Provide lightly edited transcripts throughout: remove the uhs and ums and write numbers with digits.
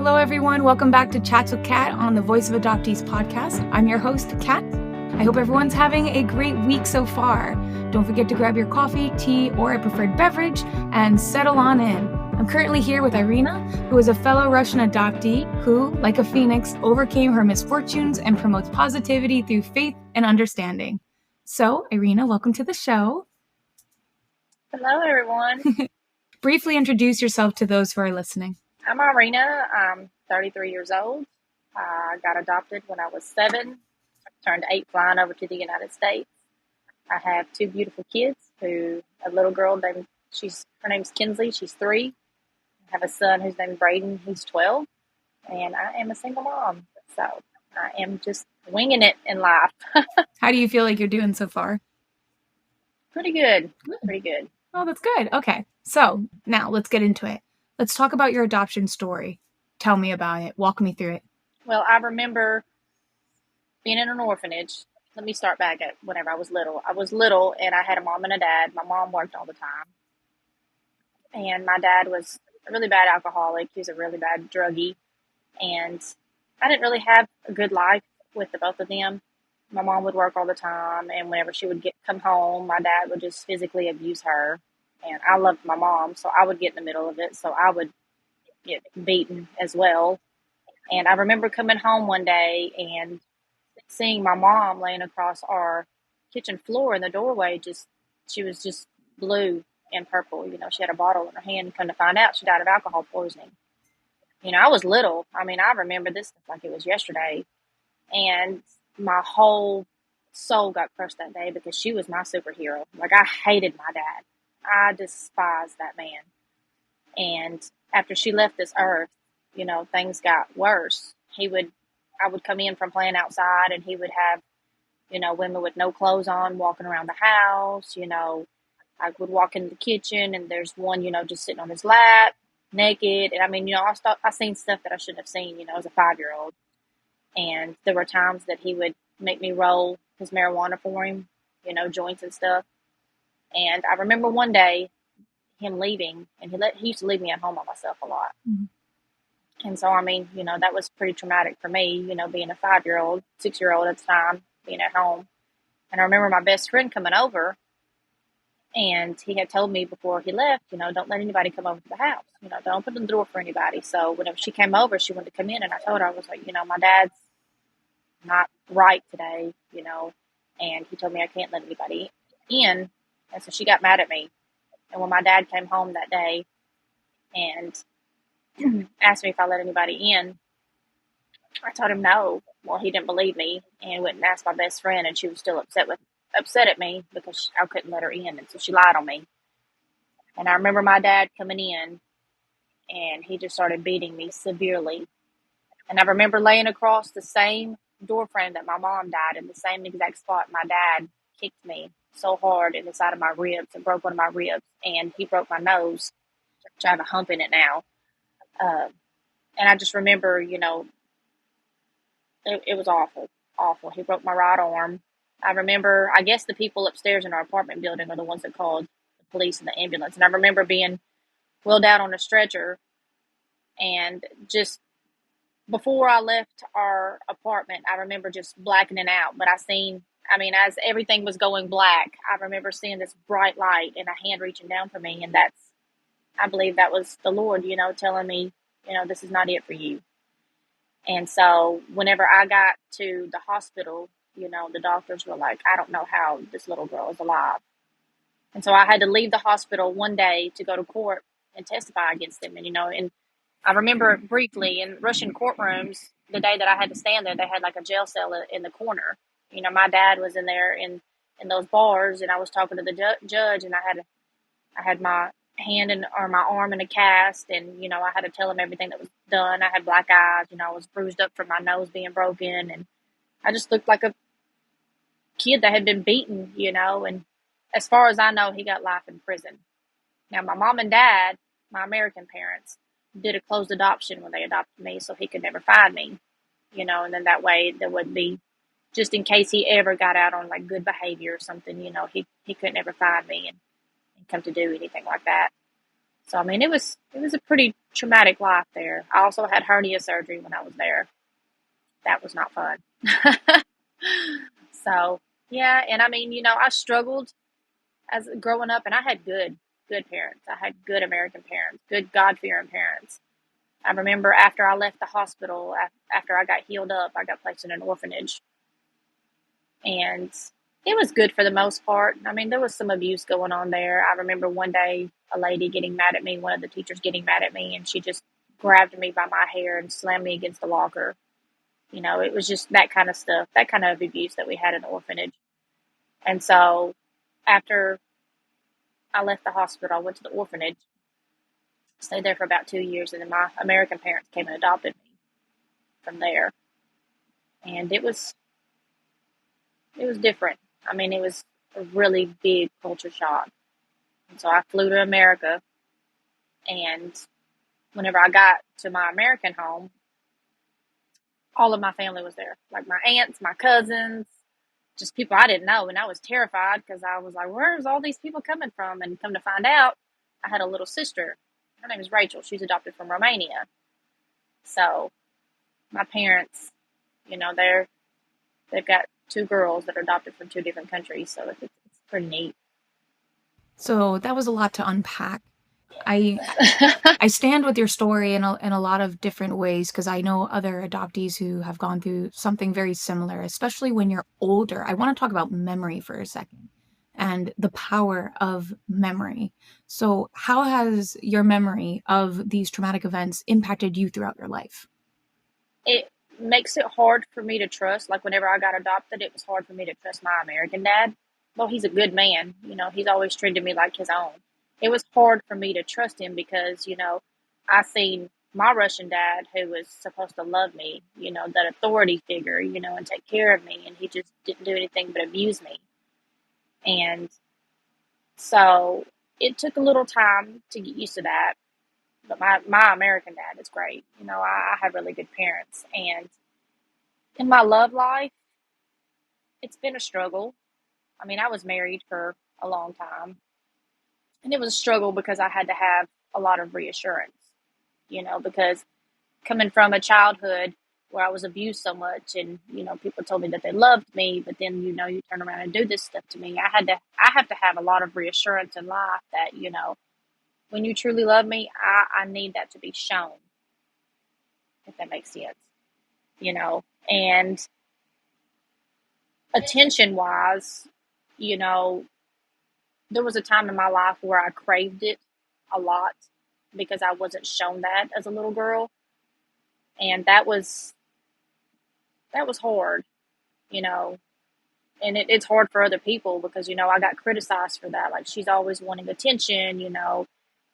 Hello, everyone. Welcome back to Chats with Kat on the Voice of Adoptees podcast. I'm your host, Kat. I hope everyone's having a great week so far. Don't forget to grab your coffee, tea, or a preferred beverage and settle on in. I'm currently here with Irina, who is a fellow Russian adoptee who, like a phoenix, overcame her misfortunes and promotes positivity through faith and understanding. So, Irina, welcome to the show. Hello, everyone. Briefly introduce yourself to those who are listening. I'm Irina. I'm 33 years old. I got adopted when I was 7, turned 8 flying over to the United States. I have 2 beautiful kids, a little girl her name's Kinsley, she's 3. I have a son whose name's Braden, he's 12. And I am a single mom, so I am just winging it in life. How do you feel like you're doing so far? Pretty good. Pretty good. Oh, that's good. Okay. So now let's get into it. Let's talk about your adoption story. Tell me about it. Walk me through it. Well, I remember being in an orphanage. Let me start back at whenever I was little. I was little and I had a mom and a dad. My mom worked all the time. And my dad was a really bad alcoholic. He was a really bad druggie. And I didn't really have a good life with the both of them. My mom would work all the time. And whenever she would come home, my dad would just physically abuse her. And I loved my mom, so I would get in the middle of it. So I would get beaten as well. And I remember coming home one day and seeing my mom laying across our kitchen floor in the doorway. She was just blue and purple. You know, she had a bottle in her hand. Come to find out, she died of alcohol poisoning. You know, I was little. I mean, I remember this stuff like it was yesterday. And my whole soul got crushed that day because she was my superhero. Like, I hated my dad. I despised that man. And after she left this earth, you know, things got worse. I would come in from playing outside and he would have, you know, women with no clothes on walking around the house. You know, I would walk into the kitchen and there's one, you know, just sitting on his lap, naked. And I mean, you know, I seen stuff that I shouldn't have seen, you know, as a 5-year-old. And there were times that he would make me roll his marijuana for him, you know, joints and stuff. And I remember one day him leaving, and he used to leave me at home by myself a lot. Mm-hmm. And so, I mean, you know, that was pretty traumatic for me, you know, being a 5-year-old, 6-year-old at the time, being at home. And I remember my best friend coming over, and he had told me before he left, you know, don't let anybody come over to the house. You know, don't open the door for anybody. So whenever she came over, she wanted to come in, and I told her, I was like, you know, my dad's not right today, you know, and he told me I can't let anybody in. And so she got mad at me. And when my dad came home that day and asked me if I let anybody in, I told him no. Well, he didn't believe me and went and asked my best friend, and she was still upset at me because I couldn't let her in. And so she lied on me. And I remember my dad coming in and he just started beating me severely. And I remember laying across the same door frame that my mom died in the same exact spot. My dad kicked me so hard in the side of my ribs and broke one of my ribs, and he broke my nose, which I have a hump in it now. And I just remember, you know, it was awful. He broke my right arm. I remember, I guess the people upstairs in our apartment building are the ones that called the police and the ambulance. And I remember being wheeled out on a stretcher, and just before I left our apartment, I remember just blackening out. But as everything was going black, I remember seeing this bright light and a hand reaching down for me. And I believe that was the Lord, you know, telling me, you know, this is not it for you. And so whenever I got to the hospital, you know, the doctors were like, I don't know how this little girl is alive. And so I had to leave the hospital one day to go to court and testify against them. And, you know, and I remember briefly in Russian courtrooms, the day that I had to stand there, they had like a jail cell in the corner. You know, my dad was in there in those bars, and I was talking to the judge, and I had my hand or my arm in a cast, and, you know, I had to tell him everything that was done. I had black eyes, you know, I was bruised up from my nose being broken, and I just looked like a kid that had been beaten, you know, and as far as I know, he got life in prison. Now, my mom and dad, my American parents, did a closed adoption when they adopted me, so he could never find me, you know, and then that way there wouldn't be, just in case he ever got out on like good behavior or something, you know, he couldn't ever find me and come to do anything like that. So I mean, it was a pretty traumatic life there. I also had hernia surgery when I was there. That was not fun. So yeah, and I mean, I struggled as growing up, and I had good parents. I had good American parents, good God fearing parents. I remember after I left the hospital, after I got healed up, I got placed in an orphanage, and it was good for the most part. I mean, there was some abuse going on there. I remember one day a lady getting mad at me, one of the teachers getting mad at me, and she just grabbed me by my hair and slammed me against the locker. It was just that kind of stuff, that kind of abuse that we had in the orphanage. And so after I left the hospital, I went to the orphanage, stayed there for about 2 years, and then my American parents came and adopted me from there. And it was different. I mean, it was a really big culture shock. And so I flew to America, and whenever I got to my American home, all of my family was there, like my aunts, my cousins, just people I didn't know. And I was terrified because I was like, where's all these people coming from? And come to find out, I had a little sister. Her name is Rachel. She's adopted from Romania. So my parents, they've got two girls that are adopted from two different countries. So it's pretty neat. So that was a lot to unpack. I stand with your story in a lot of different ways because I know other adoptees who have gone through something very similar, especially when you're older. I want to talk about memory for a second and the power of memory. So how has your memory of these traumatic events impacted you throughout your life? It makes it hard for me to trust. Like whenever I got adopted, it was hard for me to trust my American dad. Well, he's a good man. He's always treated me like his own. It was hard for me to trust him because, I seen my Russian dad who was supposed to love me, that authority figure, and take care of me. And he just didn't do anything but abuse me. And so it took a little time to get used to that. But my American dad is great. I have really good parents. And in my love life, it's been a struggle. I mean, I was married for a long time, and it was a struggle because I had to have a lot of reassurance, because coming from a childhood where I was abused so much and, people told me that they loved me, but then, you turn around and do this stuff to me. I have to have a lot of reassurance in life that, when you truly love me, I need that to be shown, if that makes sense, and attention wise, you know, there was a time in my life where I craved it a lot because I wasn't shown that as a little girl. And that was hard, you know, and it's hard for other people because, I got criticized for that. Like she's always wanting attention,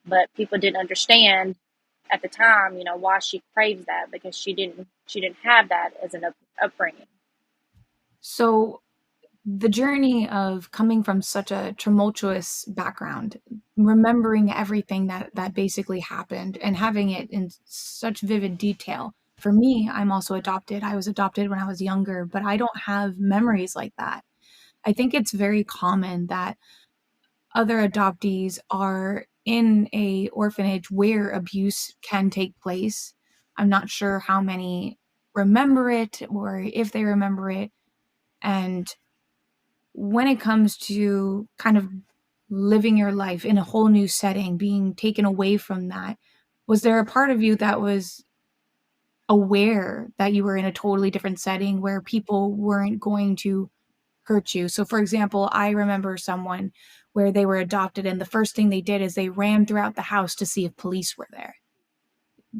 but people didn't understand at the time, why she craves that because she didn't have that as an upbringing. So the journey of coming from such a tumultuous background, remembering everything that basically happened and having it in such vivid detail. For me, I'm also adopted. I was adopted when I was younger, but I don't have memories like that. I think it's very common that other adoptees are in a orphanage where abuse can take place. I'm not sure how many remember it or if they remember it. And when it comes to kind of living your life in a whole new setting, being taken away from that, was there a part of you that was aware that you were in a totally different setting where people weren't going to hurt you? So, for example, I remember someone where they were adopted, and the first thing they did is they ran throughout the house to see if police were there.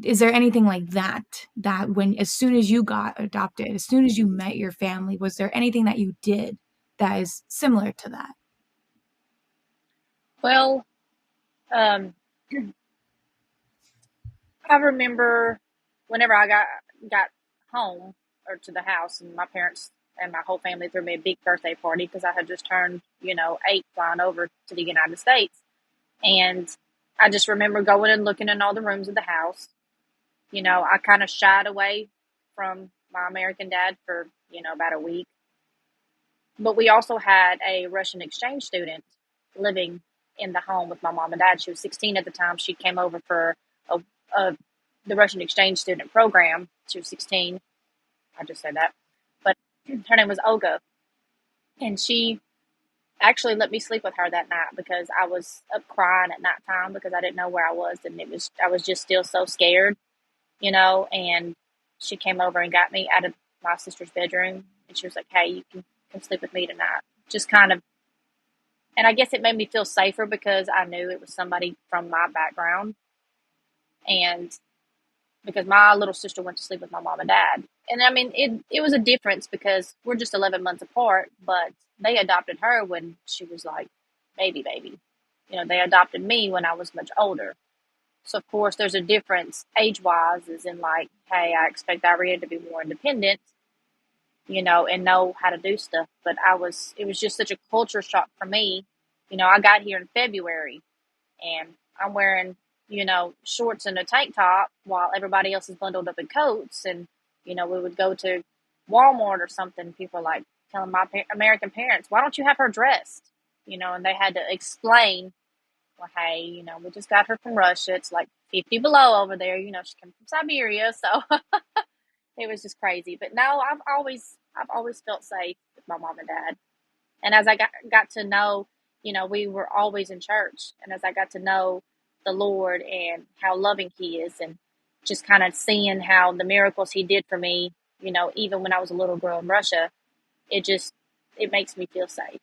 Is there anything like that, that when, as soon as you got adopted, as soon as you met your family, was there anything that you did that is similar to that? Well, um, I remember whenever I got home or to the house, and my parents and my whole family threw me a big birthday party because I had just turned, 8, flying over to the United States. And I just remember going and looking in all the rooms of the house. I kind of shied away from my American dad for, about a week. But we also had a Russian exchange student living in the home with my mom and dad. She was 16 at the time. She came over for a, a the Russian exchange student program. She was 16. I just said that. But her name was Olga. And she actually let me sleep with her that night because I was up crying at nighttime because I didn't know where I was. And I was just still so scared, and she came over and got me out of my sister's bedroom. And she was like, hey, you can sleep with me tonight. Just kind of, and I guess it made me feel safer because I knew it was somebody from my background. And because my little sister went to sleep with my mom and dad. And I mean, it was a difference because we're just 11 months apart, but they adopted her when she was like baby. They adopted me when I was much older. So, of course, there's a difference age-wise, as in like, hey, I expect Irina to be more independent, and know how to do stuff. But it was just such a culture shock for me. I got here in February and I'm wearing, shorts and a tank top while everybody else is bundled up in coats. And, we would go to Walmart or something. People are like telling my American parents, why don't you have her dressed? And they had to explain, well, hey, we just got her from Russia. It's like 50 below over there. She came from Siberia. So it was just crazy. But no, I've always felt safe with my mom and dad. And as I got to know, we were always in church. And as I got to know the Lord and how loving He is, and just kind of seeing how the miracles He did for me, even when I was a little girl in Russia, it makes me feel safe.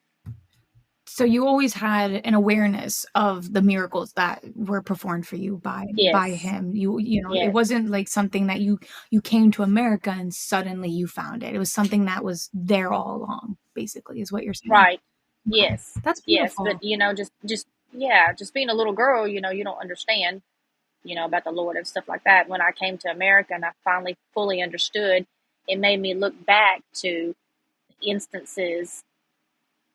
So you always had an awareness of the miracles that were performed for you by Him. Yes. It wasn't like something that you came to America and suddenly you found it. It was something that was there all along, basically, is what you're saying. Right. Yes. That's beautiful. Yes, but just being a little girl, you don't understand, about the Lord and stuff like that. When I came to America and I finally fully understood, it made me look back to instances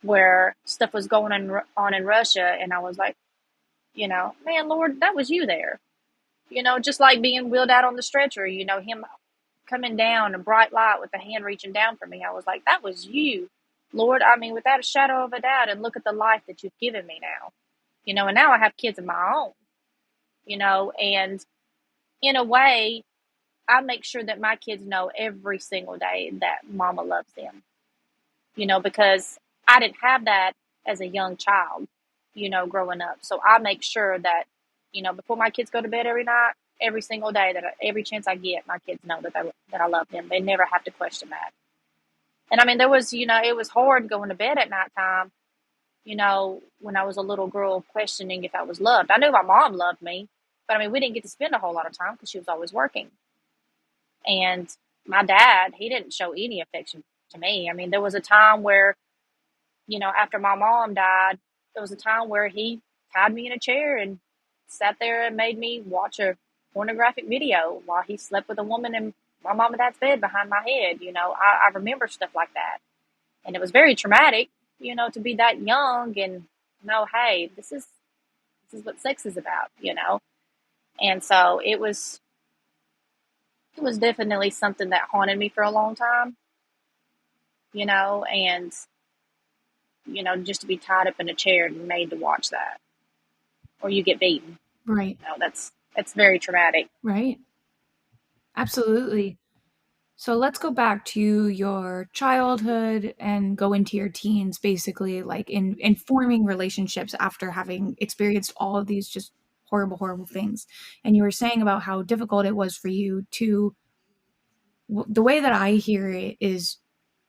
where stuff was going on in Russia, and I was like, man, Lord, that was you there. Just like being wheeled out on the stretcher, Him coming down, a bright light with a hand reaching down for me. I was like, that was you, Lord. I mean, without a shadow of a doubt, and look at the life that you've given me now. And now I have kids of my own, and in a way, I make sure that my kids know every single day that mama loves them, because I didn't have that as a young child, growing up. So I make sure that, before my kids go to bed every night, every single day, that every chance I get, my kids know that I love them. They never have to question that. And I mean, there was, it was hard going to bed at nighttime, when I was a little girl, questioning if I was loved. I knew my mom loved me, but I mean, we didn't get to spend a whole lot of time because she was always working. And my dad, he didn't show any affection to me. I mean, there was a time where, after my mom died, there was a time where he tied me in a chair and sat there and made me watch a pornographic video while he slept with a woman in my mom and dad's bed behind my head. I remember stuff like that. And it was very traumatic, to be that young and know, hey, this is what sex is about, And so it was definitely something that haunted me for a long time, and, just to be tied up in a chair and made to watch that, or you get beaten. Right. That's very traumatic. Right. Absolutely. So let's go back to your childhood and go into your teens, basically, like in forming relationships after having experienced all of these just horrible, horrible things. And you were saying about how difficult it was for you to, the way that I hear it is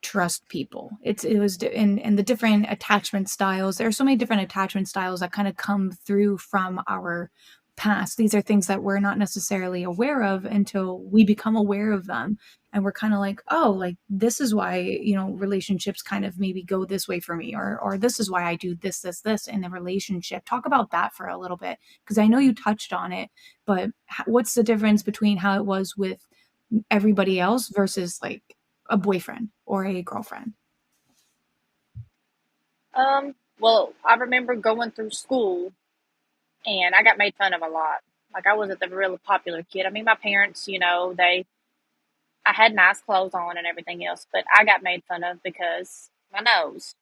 trust people. It was in the different attachment styles. There are so many different attachment styles that kind of come through from our past. These are things that we're not necessarily aware of until we become aware of them. And we're kind of like, oh, like this is why, relationships kind of maybe go this way for me, or this is why I do this in a relationship. Talk about that for a little bit, because I know you touched on it, but what's the difference between how it was with everybody else versus like a boyfriend or a girlfriend? Well, I remember going through school and I got made fun of a lot. Like, I wasn't the real popular kid. I mean, my parents, I had nice clothes on and everything else, but I got made fun of because my nose,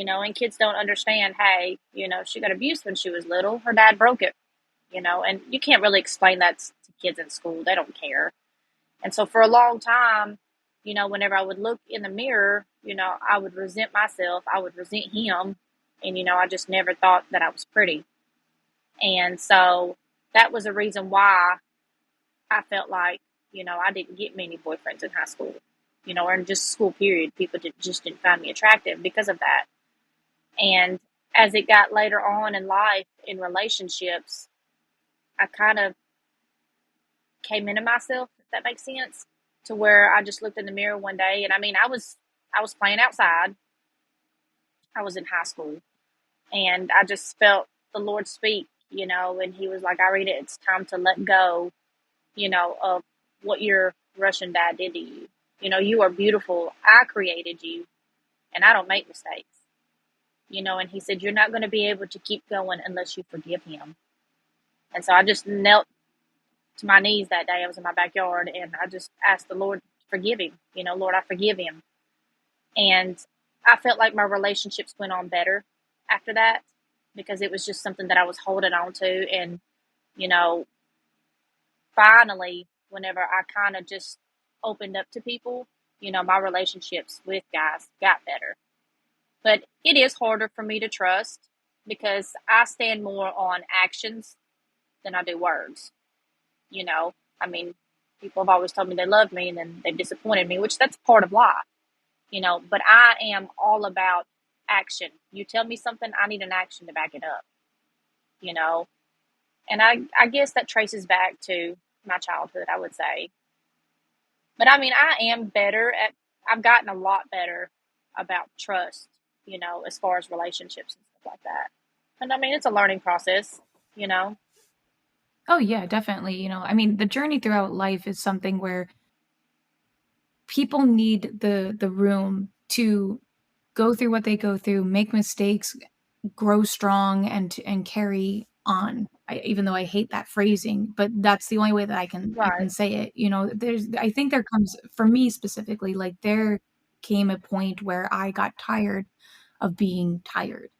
and kids don't understand, hey, she got abused when she was little. Her dad broke it, and you can't really explain that to kids in school. They don't care. And so for a long time, whenever I would look in the mirror, I would resent myself. I would resent him. And, I just never thought that I was pretty. And so that was a reason why I felt like, I didn't get many boyfriends in high school, or in just school period. People just didn't find me attractive because of that. And as it got later on in life, in relationships, I kind of came into myself, if that makes sense, to where I just looked in the mirror one day. And I mean, I was playing outside. I was in high school, and I just felt the Lord speak, and He was like, Irina, it's time to let go, of what your Russian dad did to you. You are beautiful. I created you, and I don't make mistakes. And He said, you're not going to be able to keep going unless you forgive him. And so I just knelt to my knees that day. I was in my backyard, and I just asked the Lord to forgive him. Lord, I forgive him. And I felt like my relationships went on better after that, because it was just something that I was holding on to. And, you know, finally, whenever I kind of just opened up to people, my relationships with guys got better. But it is harder for me to trust, because I stand more on actions than I do words. I mean, people have always told me they love me, and then they've disappointed me, which that's part of life, but I am all about action. You tell me something, I need an action to back it up, you know, and I guess that traces back to my childhood, I would say. But I mean, I've gotten a lot better about trust, as far as relationships and stuff like that. And I mean, it's a learning process, you know. Oh yeah, definitely. I mean, the journey throughout life is something where people need the room to go through what they go through, make mistakes, grow strong, and carry on. Even though I hate that phrasing, but that's the only way that I can Right. say it. I think there comes, for me specifically, like there came a point where I got tired of being tired.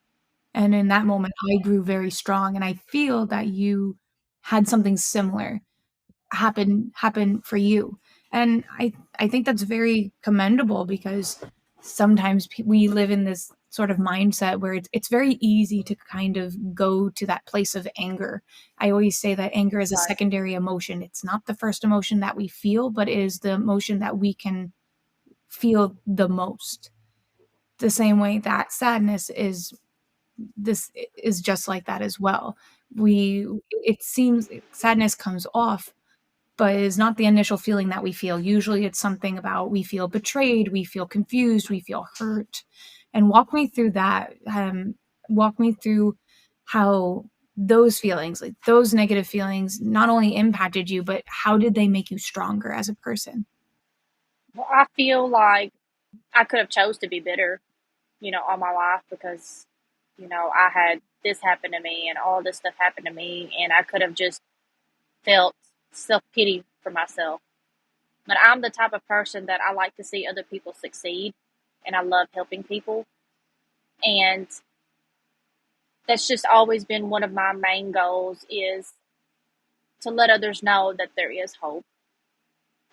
And in that moment, I grew very strong. And I feel that you had something similar happen for you. And I think that's very commendable, because sometimes we live in this sort of mindset where it's very easy to kind of go to that place of anger. I always say that anger is a Right. secondary emotion. It's not the first emotion that we feel, but it is the emotion that we can feel the most. The same way that sadness is just like that as well. We It seems sadness comes off, but is not the initial feeling that we feel. Usually it's something about, we feel betrayed, we feel confused, we feel hurt. And walk me through that. Walk me through how those feelings, like those negative feelings, not only impacted you, but how did they make you stronger as a person? Well, I feel like I could have chose to be bitter, all my life, because, I had this happen to me and all this stuff happened to me, and I could have just felt self pity for myself. But I'm the type of person that I like to see other people succeed, and I love helping people. And that's just always been one of my main goals, is to let others know that there is hope.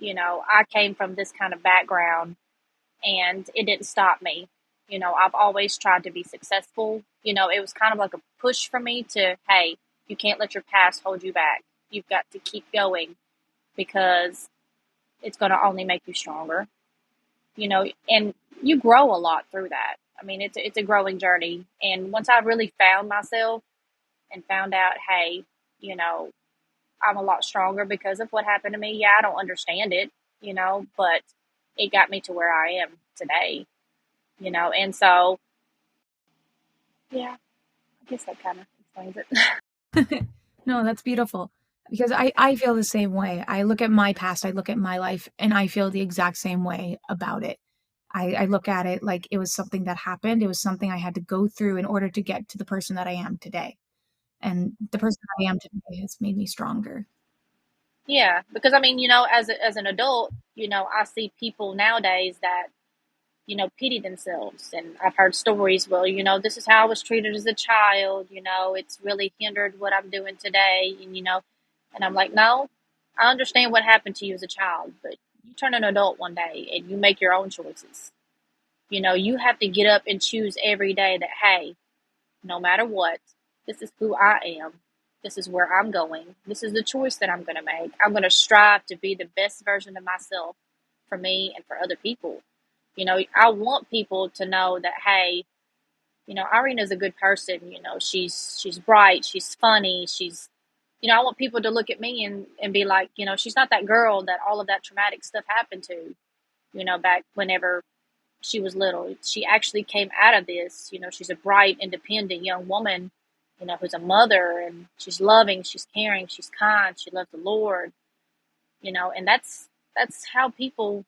I came from this kind of background, and it didn't stop me. I've always tried to be successful. It was kind of like a push for me to, hey, you can't let your past hold you back. You've got to keep going, because it's going to only make you stronger, and you grow a lot through that. I mean, it's a growing journey. And once I really found myself and found out, hey, you know, I'm a lot stronger because of what happened to me. Yeah, I don't understand it, but it got me to where I am today, and so, yeah, I guess that kind of explains it. No, that's beautiful, because I feel the same way. I look at my past, I look at my life, and I feel the exact same way about it. I look at it like it was something that happened. It was something I had to go through in order to get to the person that I am today. And the person that I am today has made me stronger. Yeah, because I mean, as an adult, I see people nowadays that pity themselves. And I've heard stories, well, this is how I was treated as a child, it's really hindered what I'm doing today. And I'm like, no, I understand what happened to you as a child, but you turn an adult one day and you make your own choices. You have to get up and choose every day that, hey, no matter what, this is who I am. This is where I'm going. This is the choice that I'm going to make. I'm going to strive to be the best version of myself for me and for other people. I want people to know that, hey, Irina's a good person. She's bright, she's funny, I want people to look at me and be like, she's not that girl that all of that traumatic stuff happened to, back whenever she was little. She actually came out of this. She's a bright, independent young woman, who's a mother, and she's loving, she's caring, she's kind, she loves the Lord, and that's how people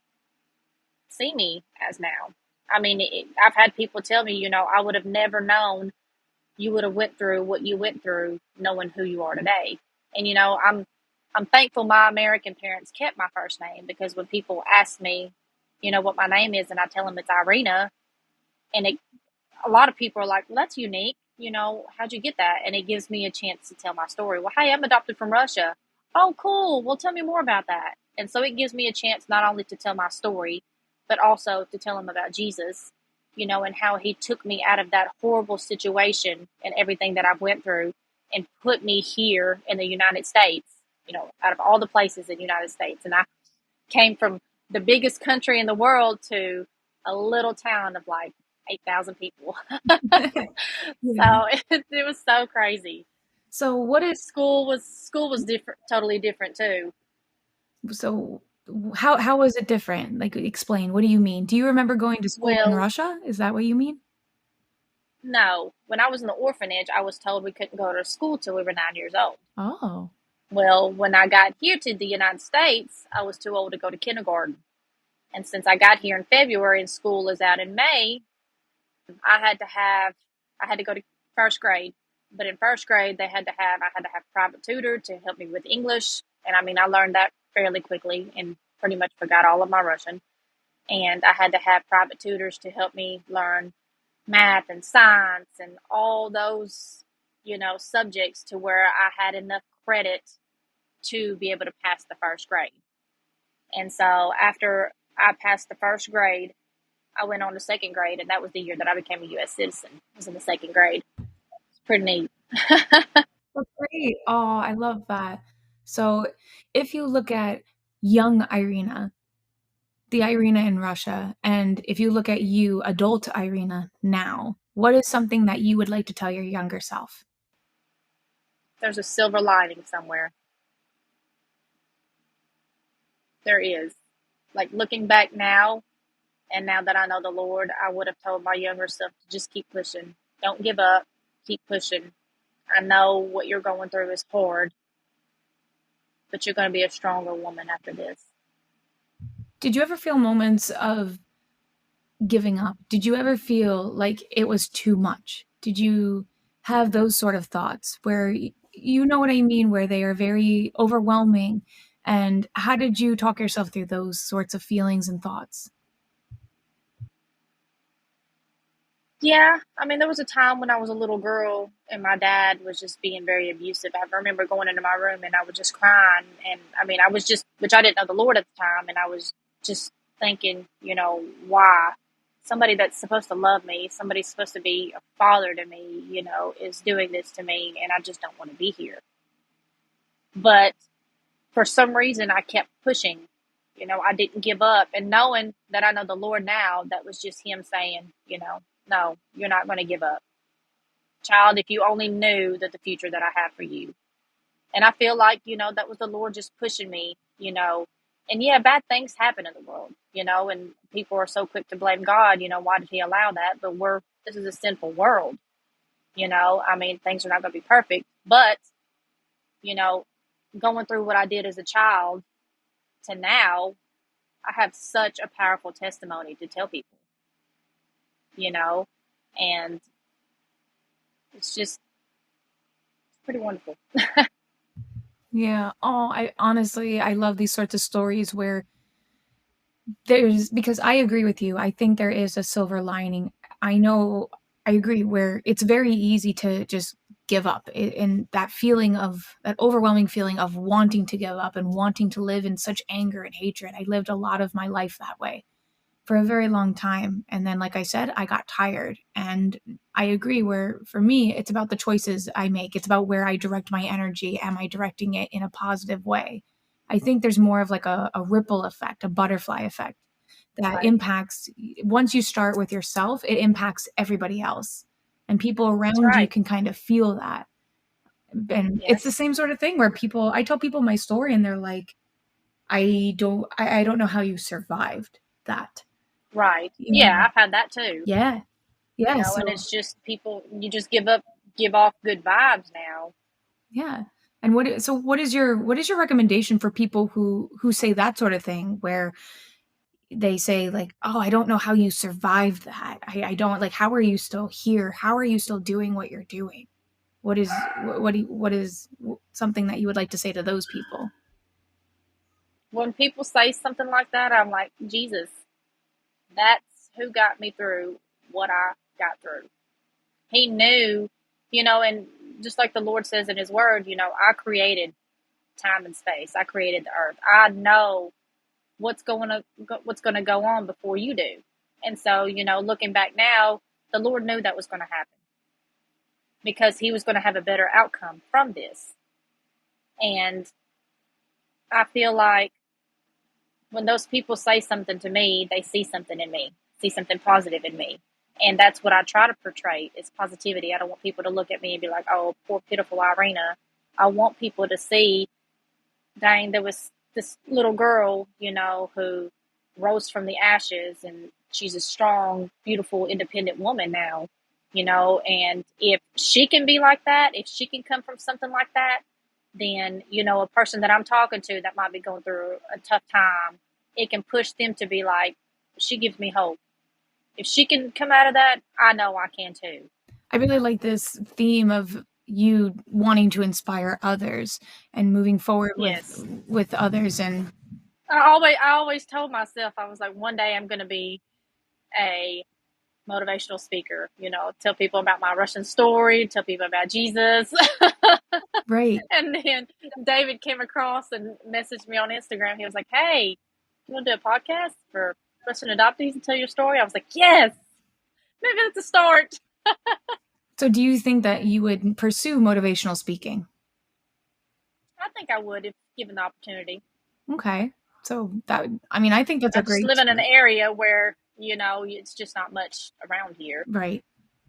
see me as now. I mean, I've had people tell me, I would have never known you would have went through what you went through, knowing who you are today. And I'm thankful my American parents kept my first name, because when people ask me, what my name is, and I tell them it's Irina, and a lot of people are like, well, that's unique. How'd you get that? And it gives me a chance to tell my story. Well, hey, I'm adopted from Russia. Oh, cool. Well, tell me more about that. And so it gives me a chance not only to tell my story, but also to tell them about Jesus, and how he took me out of that horrible situation and everything that I've went through and put me here in the United States, out of all the places in the United States. And I came from the biggest country in the world to a little town of like 8,000 people. Yeah. So it was so crazy. So what is School was different, totally different too. so how was it different? Like, explain. What do you mean? Do you remember going to school in Well, Russia? Is that what you mean? no. When I was in the orphanage, I was told we couldn't go to school till we were 9 years old. Oh. Well, when I got here to the United States, I was too old to go to kindergarten. And since I got here in February and school is out in May, I had to have I had to go to first grade. But in first grade, I had to have a private tutor to help me with English. And I mean, I learned that fairly quickly and pretty much forgot all of my Russian. And I had to have private tutors to help me learn math and science and all those, subjects, to where I had enough credit to be able to pass the first grade. And so after I passed the first grade, I went on to second grade, and that was the year that I became a U.S. citizen. I was in the second grade. It's pretty neat. That's great. Oh, I love that. So, if you look at young Irina, the Irina in Russia, and if you look at you, adult Irina, now, what is something that you would like to tell your younger self? There's a silver lining somewhere. There is. Like, looking back now, and now that I know the Lord, I would have told my younger self to just keep pushing. Don't give up. Keep pushing. I know what you're going through is hard, but you're going to be a stronger woman after this. Did you ever feel moments of giving up? Did you ever feel like it was too much? Did you have those sort of thoughts where you know what I mean, where they are very overwhelming? And how did you talk yourself through those sorts of feelings and thoughts? Yeah, I mean, there was a time when I was a little girl and my dad was just being very abusive. I remember going into my room and I was just crying. And I mean, I was just, which I didn't know the Lord at the time. And I was just thinking, why? Somebody that's supposed to love me, somebody supposed to be a father to me, is doing this to me. And I just don't want to be here. But for some reason, I kept pushing. I didn't give up. And knowing that I know the Lord now, that was just Him saying, no, you're not going to give up. Child, if you only knew that the future that I have for you. And I feel like, that was the Lord just pushing me, And yeah, bad things happen in the world, and people are so quick to blame God, why did He allow that? But this is a sinful world, I mean, things are not going to be perfect. But, you know, going through what I did as a child to now, I have such a powerful testimony to tell people, you know, and it's just pretty wonderful. Yeah. Oh, I honestly, I love these sorts of stories where because I agree with you. I think there is a silver lining. I agree where it's very easy to just give up, and that overwhelming feeling of wanting to give up and wanting to live in such anger and hatred. I lived a lot of my life that way for a very long time. And then, like I said, I got tired. And I agree where for me, it's about the choices I make. It's about where I direct my energy. Am I directing it in a positive way? I think there's more of like a ripple effect, a butterfly effect that Right. impacts, once you start with yourself, it impacts everybody else. And people That's around you right. can kind of feel that. And it's the Yes. same sort of thing where I tell people my story and they're like, I don't know how you survived that. Right. You Yeah, know? I've had that too. Yeah. Yeah. And So it's just people, you just give off good vibes now. yeah. And what is your recommendation for people who say that sort of thing where they say like, oh, I don't know how you survived that. I don't like, how are you still here? How are you still doing what you're doing? What is something that you would like to say to those people? When people say something like that, I'm like, Jesus, that's who got me through what I got through. He knew, and just like the Lord says in his word, I created time and space. I created the earth. I know what's going to go on before you do. And so, looking back now, the Lord knew that was going to happen because he was going to have a better outcome from this. And I feel like when those people say something to me, they see something in me, see something positive in me. And that's what I try to portray is positivity. I don't want people to look at me and be like, oh, poor, pitiful Irina. I want people to see, dang, there was this little girl, who rose from the ashes and she's a strong, beautiful, independent woman now, and if she can be like that, if she can come from something like that, then, a person that I'm talking to that might be going through a tough time, it can push them to be like, she gives me hope. If she can come out of that, I know I can too. I really like this theme of you wanting to inspire others and moving forward Yes. with others. And I always told myself, I was like, one day I'm going to be a motivational speaker, tell people about my Russian story, tell people about Jesus. right. And then David came across and messaged me on Instagram. He was like, hey, you want to do a podcast for Russian adoptees and tell your story? I was like, yes, maybe that's a start. So do you think that you would pursue motivational speaking? I think I would if given the opportunity. Okay. So I think that's I a just great live in an start. area where, it's just not much around here. Right.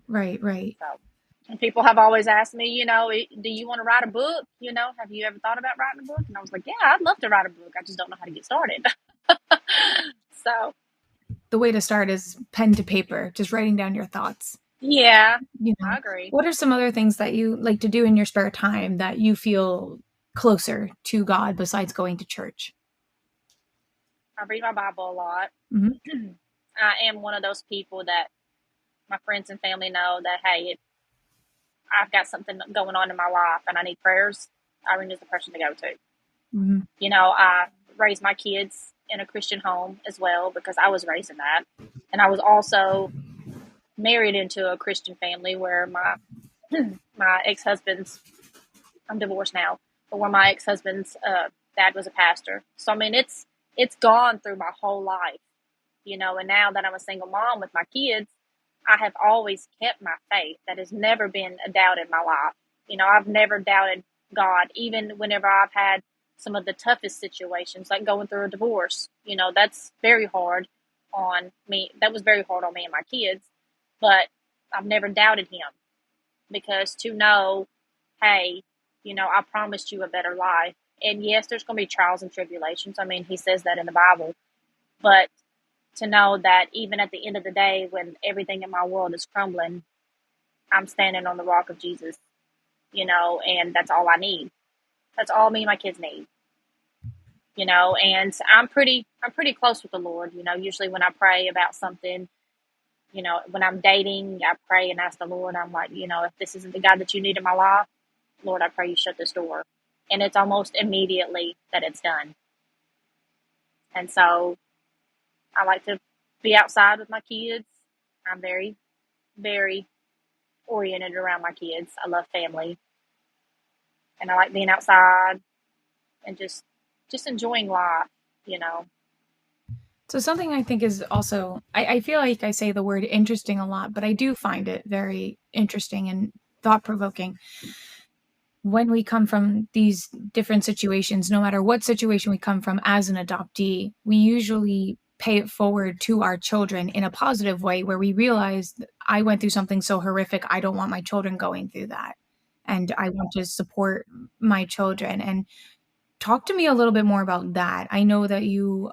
Right. Right. So, and people have always asked me, do you want to write a book? Have you ever thought about writing a book? And I was like, yeah, I'd love to write a book. I just don't know how to get started. So, The way to start is pen to paper, just writing down your thoughts. yeah, You know, I agree. what are some other things that you like to do in your spare time that you feel closer to God besides going to church? I read my Bible a lot. Hmm. I am one of those people that my friends and family know that, hey, if I've got something going on in my life and I need prayers, Irina's the person to go to. Hmm. I raised my kids in a Christian home as well because I was raised in that. And I was also married into a Christian family where my ex-husband's, I'm divorced now, but where my ex-husband's dad was a pastor. So I mean, it's gone through my whole life, and now that I'm a single mom with my kids, I have always kept my faith. That has never been a doubt in my life. I've never doubted God, even whenever I've had some of the toughest situations, like going through a divorce. That's very hard on me. That was very hard on me and my kids, but I've never doubted him because to know, hey, I promised you a better life. And yes, there's going to be trials and tribulations. I mean, he says that in the Bible, but to know that even at the end of the day, when everything in my world is crumbling, I'm standing on the rock of Jesus, and that's all I need. That's all me and my kids need, and I'm pretty close with the Lord. Usually when I pray about something, when I'm dating, I pray and ask the Lord, I'm like, if this isn't the God that you need in my life, Lord, I pray you shut this door. And it's almost immediately that it's done. And so I like to be outside with my kids. I'm very, very oriented around my kids. I love family, and I like being outside and just enjoying life, you know. So something I think is also, I feel like I say the word interesting a lot, but I do find it very interesting and thought provoking. When we come from these different situations, no matter what situation we come from as an adoptee, we usually pay it forward to our children in a positive way where we realize I went through something so horrific. I don't want my children going through that. And I want to support my children. And talk to me a little bit more about that. I know that you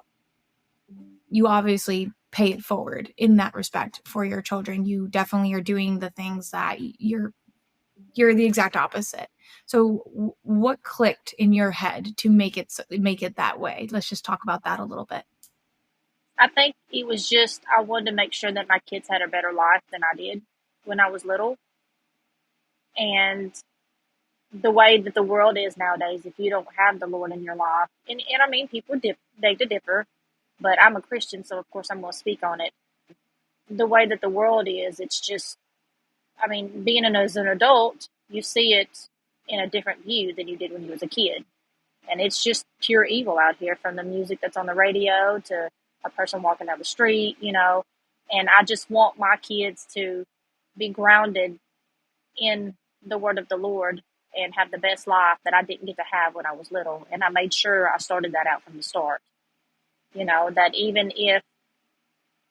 obviously pay it forward in that respect for your children. You definitely are doing the things that you're the exact opposite. So what clicked in your head to make it that way? Let's just talk about that a little bit. I think it was just I wanted to make sure that my kids had a better life than I did when I was little. And the way that the world is nowadays, if you don't have the Lord in your life, and I mean, people beg to differ, but I'm a Christian, so of course I'm going to speak on it. The way that the world is, it's just, I mean, being as an adult, you see it in a different view than you did when you was a kid. And it's just pure evil out here, from the music that's on the radio to a person walking down the street, you know. And I just want my kids to be grounded in the word of the Lord and have the best life that I didn't get to have when I was little. And I made sure I started that out from the start, you know, that even if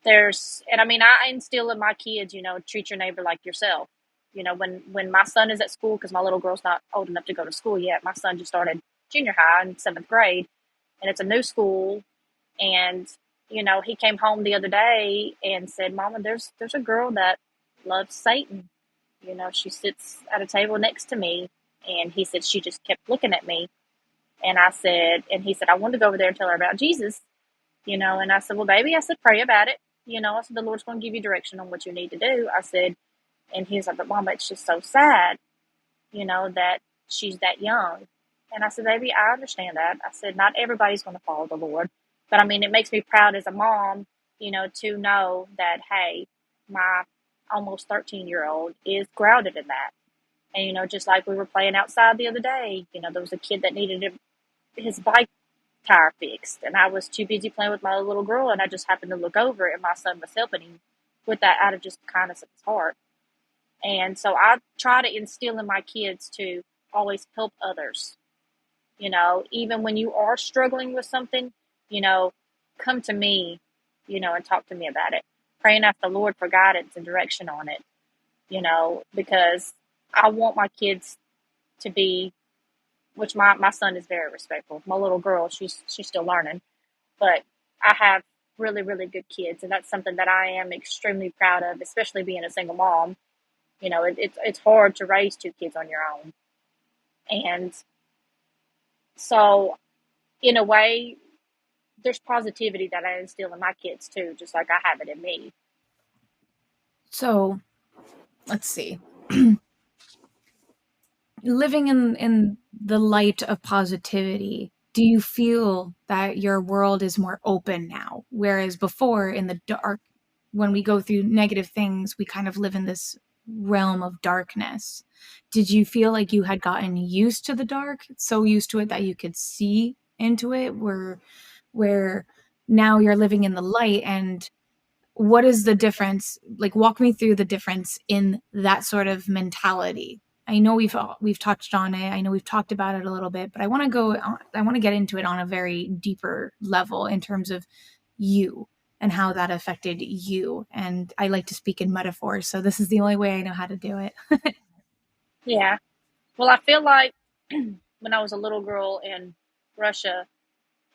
and I mean, I instill in my kids, you know, treat your neighbor like yourself. You know, when my son is at school, because my little girl's not old enough to go to school yet. My son just started junior high in 7th grade, and it's a new school. And, you know, he came home the other day and said, Mama, there's a girl that loves Satan. You know, she sits at a table next to me. And he said, she just kept looking at me. And he said, I wanted to go over there and tell her about Jesus, you know. And I said, well, baby, I said, pray about it. You know, I said, the Lord's going to give you direction on what you need to do. I said, and he was like, but Mama, it's just so sad, you know, that she's that young. And I said, baby, I understand that. I said, not everybody's going to follow the Lord. But I mean, it makes me proud as a mom, you know, to know that, hey, my almost 13-year-old is grounded in that. And, you know, just like we were playing outside the other day, you know, there was a kid that needed his bike tire fixed. And I was too busy playing with my little girl. And I just happened to look over, and my son was helping him with that out of just the kindness of his heart. And so I try to instill in my kids to always help others. You know, even when you are struggling with something, you know, come to me, you know, and talk to me about it. Pray and ask the Lord for guidance and direction on it, you know, because I want my kids to be, which my son is very respectful. My little girl, she's still learning, but I have really, really good kids. And that's something that I am extremely proud of, especially being a single mom. You know, it's hard to raise 2 kids on your own. And so, in a way, there's positivity that I instill in my kids too, just like I have it in me. So let's see. Living in the light of positivity, do you feel that your world is more open now? Whereas before, in the dark, when we go through negative things, we kind of live in this realm of darkness. Did you feel like you had gotten used to the dark, so used to it that you could see into it, where now you're living in the light? And what is the difference? Like, walk me through the difference in that sort of mentality. I know we've touched on it. I know we've talked about it a little bit, but I want to get into it on a very deeper level in terms of you and how that affected you. And I like to speak in metaphors, so this is the only way I know how to do it. Yeah. Well, I feel like when I was a little girl in Russia,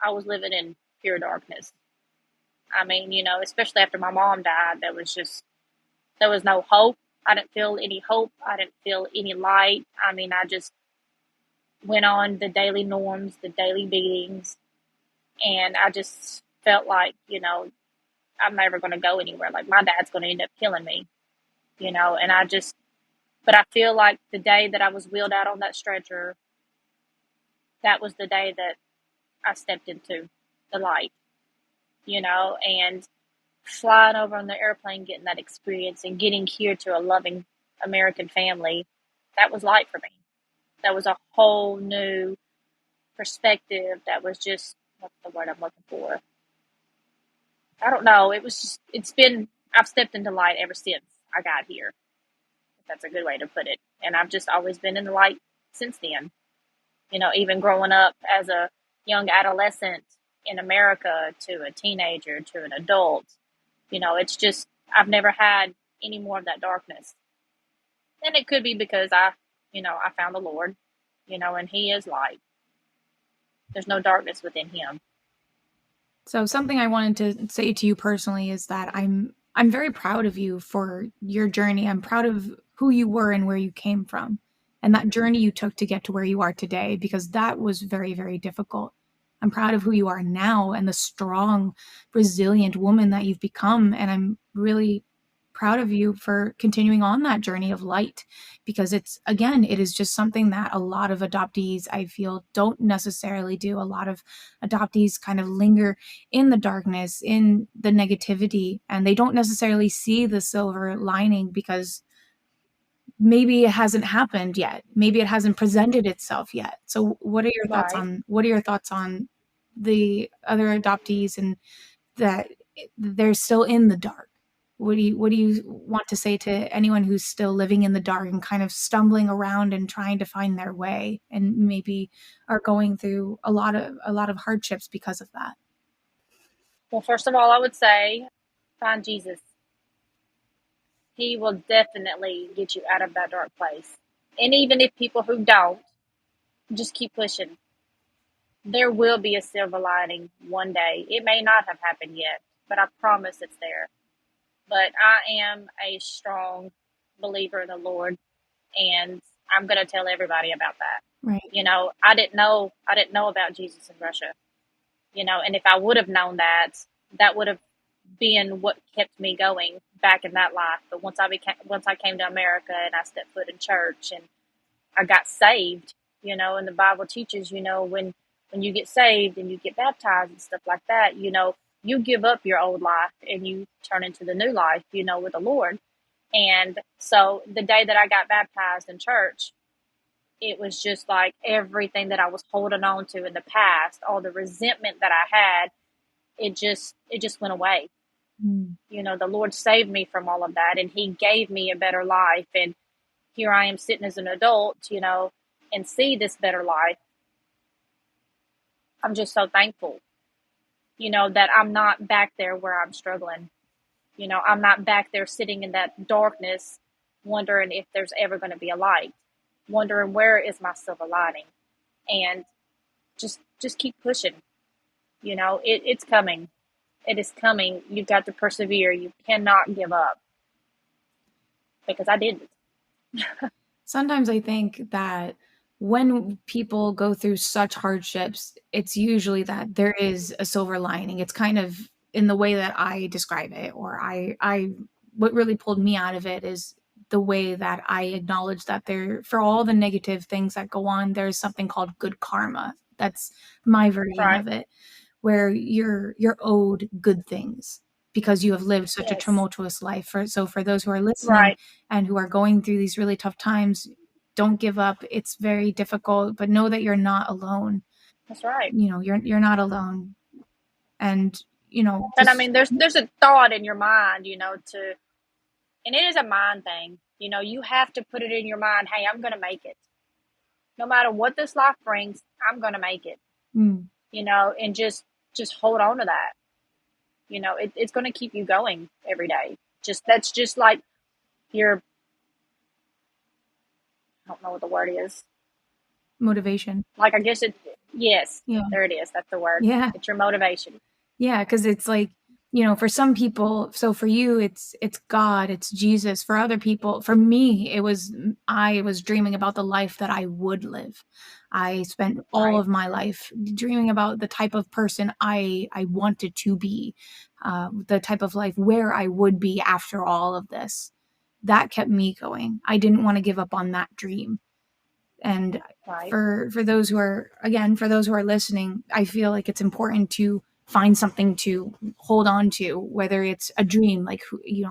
I was living in pure darkness. I mean, you know, especially after my mom died, there was no hope. I didn't feel any hope. I didn't feel any light. I mean, I just went on the daily norms, the daily beatings, and I just felt like, you know, I'm never going to go anywhere. Like, my dad's going to end up killing me, you know. And but I feel like the day that I was wheeled out on that stretcher, that was the day that I stepped into the light. and flying over on the airplane, getting that experience and getting here to a loving American family, that was light for me. That was a whole new perspective. That was just, what's the word I'm looking for? I don't know. It was just, I've stepped into light ever since I got here. If that's a good way to put it. And I've just always been in the light since then. Even growing up as a young adolescent in America to a teenager to an adult, it's just, I've never had any more of that darkness. And it could be because I found the Lord, and He is light. There's no darkness within Him. So something I wanted to say to you personally is that I'm very proud of you for your journey. I'm proud of who you were and where you came from and that journey you took to get to where you are today, because that was very, very difficult. I'm proud of who you are now and the strong, resilient woman that you've become. And I'm really proud of you for continuing on that journey of light, because it is just something that a lot of adoptees, I feel, don't necessarily do. A lot of adoptees kind of linger in the darkness, in the negativity, and they don't necessarily see the silver lining because maybe it hasn't happened yet. Maybe it hasn't presented itself yet. So what are your thoughts Right. on the other adoptees and that they're still in the dark? What do you want to say to anyone who's still living in the dark and kind of stumbling around and trying to find their way and maybe are going through a lot of hardships because of that? Well, first of all, I would say find Jesus. He will definitely get you out of that dark place. And even if people who don't, just keep pushing. There will be a silver lining one day. It may not have happened yet, but I promise it's there. But I am a strong believer in the Lord, and I'm going to tell everybody about that. Right. I didn't know about Jesus in Russia. And if I would have known that, that would have been what kept me going back in that life. But once I came to America and I stepped foot in church and I got saved, and the Bible teaches, when you get saved and you get baptized and stuff like that, you give up your old life and you turn into the new life, with the Lord. And so the day that I got baptized in church, it was just like everything that I was holding on to in the past, all the resentment that I had, it just went away. Mm. The Lord saved me from all of that, and He gave me a better life. And here I am sitting as an adult, and see this better life. I'm just so thankful, that I'm not back there where I'm struggling. I'm not back there sitting in that darkness, wondering if there's ever going to be a light, wondering where is my silver lining, and just keep pushing. It's coming. It is coming. You've got to persevere. You cannot give up, because I didn't. Sometimes I think that when people go through such hardships, it's usually that there is a silver lining. It's kind of in the way that I describe it, or what really pulled me out of it is the way that I acknowledge that for all the negative things that go on, there's something called good karma. That's my version Right. of it, where you're owed good things because you have lived such a Yes. tumultuous life. For those who are listening Right. and who are going through these really tough times, don't give up. It's very difficult, but know that you're not alone. That's right. You're not alone. And, And I just mean, there's a thought in your mind, and it is a mind thing. You have to put it in your mind, hey, I'm going to make it. No matter what this life brings, I'm going to make it. And just hold on to that. It's going to keep you going every day. That's just like your, I don't know what the word is. motivation. Like, I guess yes, Yeah. there it is. That's the word. Yeah. It's your motivation. Yeah, because it's like, for some people, so for you, it's God, it's Jesus. For other people, for me, I was dreaming about the life that I would live. I spent all Right. of my life dreaming about the type of person I wanted to be, the type of life where I would be after all of this. That kept me going. I didn't want to give up on that dream. And Right. for those who are listening, I feel like it's important to find something to hold on to, whether it's a dream, like,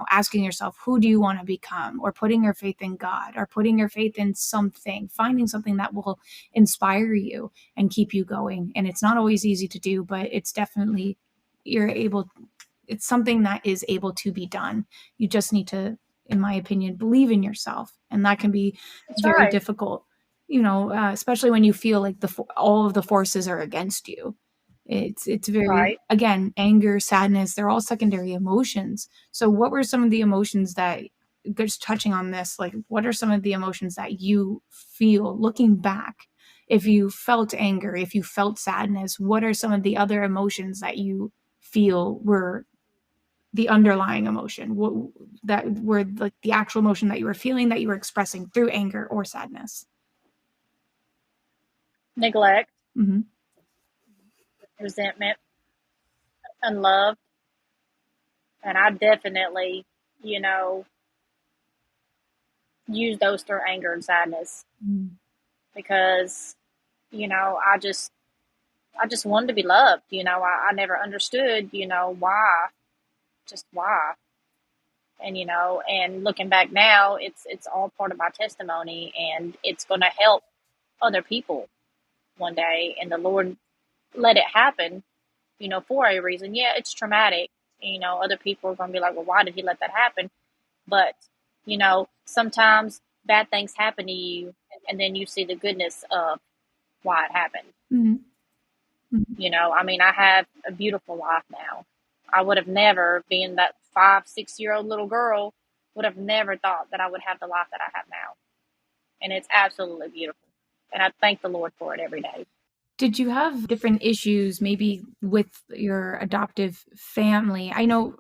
asking yourself, who do you want to become, or putting your faith in God, or putting your faith in something, finding something that will inspire you and keep you going. And it's not always easy to do, but it's definitely, it's something that is able to be done. You just need to, in my opinion, believe in yourself. And that can be That's very right. difficult, especially when you feel like all of the forces are against you. It's very, Right. again, anger, sadness, they're all secondary emotions. So what were some of the emotions that, just touching on this, like, what are some of the emotions that you feel looking back? If you felt anger, if you felt sadness, what are some of the other emotions that you feel were the underlying emotion, that were like the actual emotion that you were feeling, that you were expressing through anger or sadness? Neglect, Mm-hmm. resentment, unloved. And I definitely, you know, use those through anger and sadness Mm-hmm. because, I just wanted to be loved. I never understood, why, just why. And, and looking back now, it's all part of my testimony, and it's going to help other people one day. And the Lord let it happen, for a reason. Yeah, it's traumatic. Other people are going to be like, well, why did he let that happen? But, sometimes bad things happen to you, and then you see the goodness of why it happened. Mm-hmm. Mm-hmm. I have a beautiful life now. I would have never, being that 5, 6 year old little girl, would have never thought that I would have the life that I have now. And it's absolutely beautiful. And I thank the Lord for it every day. Did you have different issues maybe with your adoptive family? I know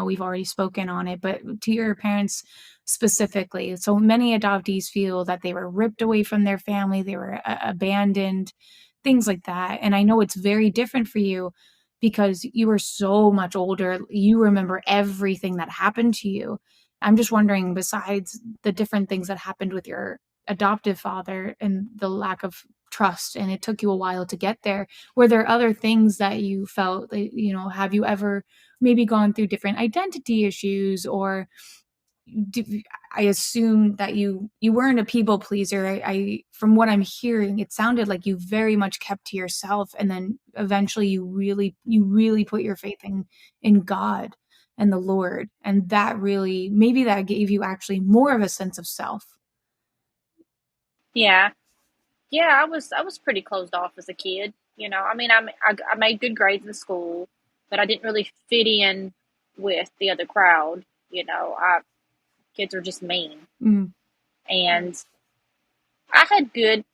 we've already spoken on it, but to your parents specifically. So many adoptees feel that they were ripped away from their family, they were abandoned, things like that. And I know it's very different for you because you were so much older. You remember everything that happened to you. I'm just wondering, besides the different things that happened with your adoptive father and the lack of trust, and it took you a while to get there, were there other things that you felt that, have you ever maybe gone through different identity issues, or I assume that you weren't a people pleaser. From what I'm hearing, it sounded like you very much kept to yourself, and then eventually you really put your faith in God and the Lord, and that really, maybe that gave you actually more of a sense of self. Yeah. Yeah, I was pretty closed off as a kid. I made good grades in school, but I didn't really fit in with the other crowd. Kids are just mean. Mm. And I had good,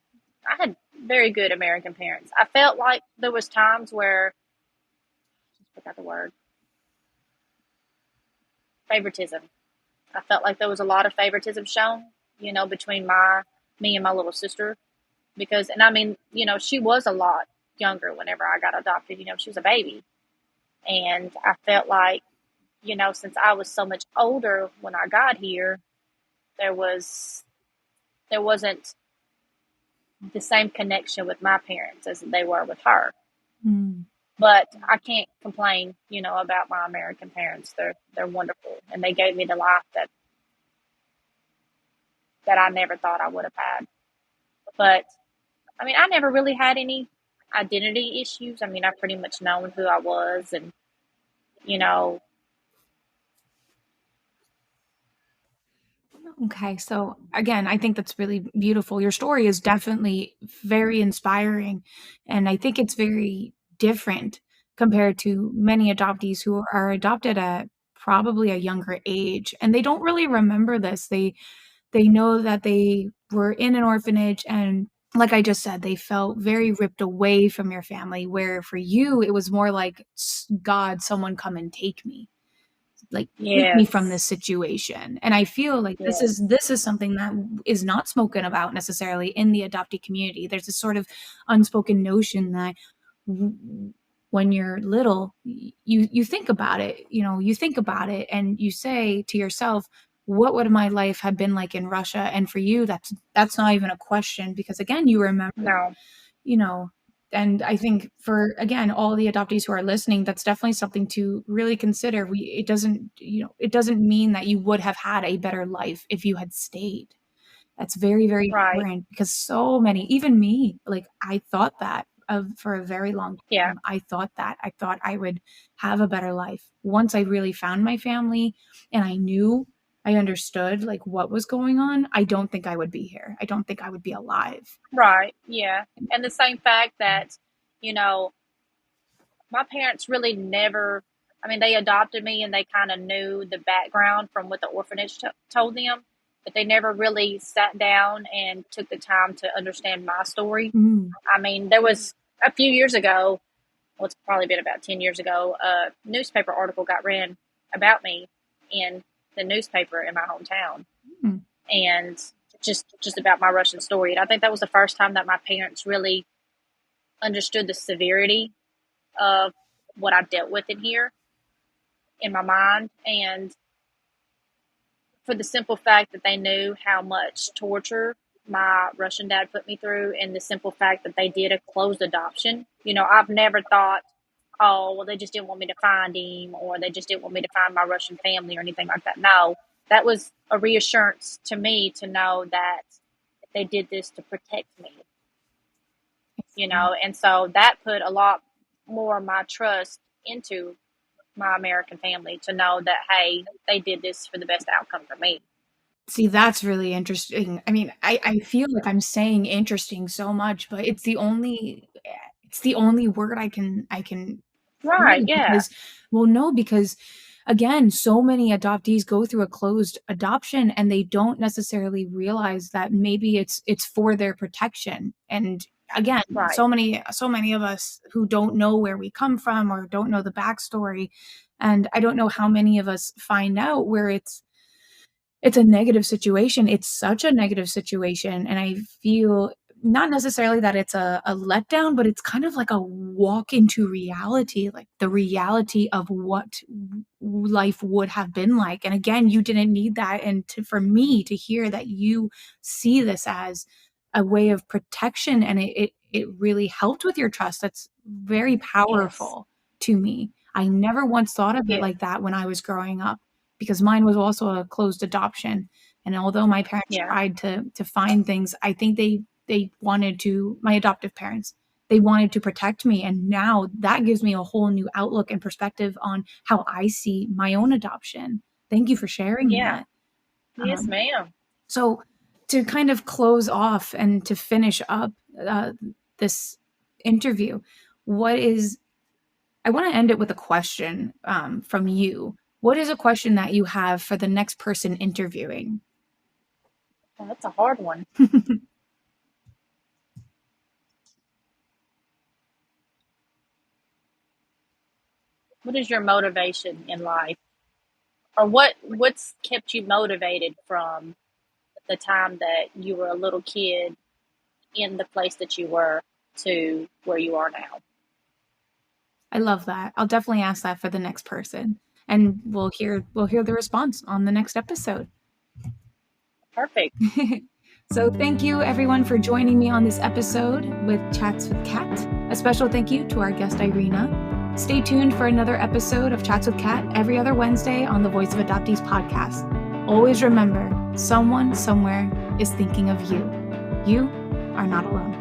I had very good American parents. I felt like there was times where, I forgot the word, favoritism. I felt like there was a lot of favoritism shown, between me and my little sister. Because, and I mean, she was a lot younger whenever I got adopted. She was a baby. And I felt like, since I was so much older when I got here, there was, there wasn't the same connection with my parents as they were with her. Mm. But I can't complain, about my American parents. They're wonderful, and they gave me the life that I never thought I would have had. But I mean, I never really had any identity issues. I mean, I pretty much known who I was, and you know, Okay, so again, I think that's really beautiful. Your story is definitely very inspiring, and I think it's very different compared to many adoptees who are adopted at probably a younger age, and they don't really remember this. They know that they were in an orphanage, and like I just said, they felt very ripped away from your family, where for you it was more like, God, someone come and take me, like, take me from yes, this situation. And I feel like this is yes, this is something that is not spoken about necessarily in the adoptee community. There's this sort of unspoken notion that when you're little, you think about it, you think about it, and you say to yourself, what would my life have been like in Russia? And for you, that's not even a question, because again, you remember, no, you know And I think for, again, all the adoptees who are listening, that's definitely something to really consider. It doesn't mean that you would have had a better life if you had stayed. That's very, very Right. important, because so many, even me, like I thought that for a very long Yeah. time. I thought I would have a better life once I really found my family and I understood like what was going on. I don't think I would be here. I don't think I would be alive. Right. Yeah. And the same fact that, you know, my parents really never, I mean, they adopted me and they kind of knew the background from what the orphanage told them, but they never really sat down and took the time to understand my story. Mm. I mean, there was a few years ago, well, it's probably been about 10 years ago, a newspaper article got ran about me in the newspaper in my hometown. Mm. And just about my Russian story. And I think that was the first time that my parents really understood the severity of what I dealt with in here in my mind. And for the simple fact that they knew how much torture my Russian dad put me through, and the simple fact that they did a closed adoption. You know, I've never thought, oh, well, they just didn't want me to find him, or they just didn't want me to find my Russian family or anything like that. No, that was a reassurance to me to know that they did this to protect me, you know, and so that put a lot more of my trust into my American family to know that, hey, they did this for the best outcome for me. See, that's really interesting. I mean, I feel like I'm saying interesting so much, but it's the only word I can Right. say, Yeah. because again, so many adoptees go through a closed adoption and they don't necessarily realize that maybe it's for their protection. And again, Right. so many of us who don't know where we come from or don't know the backstory, and I don't know how many of us find out where it's a negative situation. It's such a negative situation, and I feel not necessarily that it's a letdown, but it's kind of like a walk into reality, like the reality of what life would have been like. And again, you didn't need that, and for me to hear that you see this as a way of protection, and it really helped with your trust. That's very Yes. powerful to me. I never once thought of it Yeah. like that when I was growing up, because mine was also a closed adoption. And although my parents Yeah. tried to find things, I think they wanted to, my adoptive parents, they wanted to protect me. And now that gives me a whole new outlook and perspective on how I see my own adoption. Thank you for sharing Yeah. that. Yes, ma'am. So to kind of close off and to finish up this interview, I want to end it with a question from you. What is a question that you have for the next person interviewing? Well, that's a hard one. What is your motivation in life? Or what's kept you motivated from the time that you were a little kid in the place that you were to where you are now? I love that. I'll definitely ask that for the next person, and we'll hear the response on the next episode. Perfect. So thank you everyone for joining me on this episode with Chats with Kat. A special thank you to our guest Irina. Stay tuned for another episode of Chats with Kat every other Wednesday on the Voice of Adoptees podcast. Always remember, someone somewhere is thinking of you. You are not alone.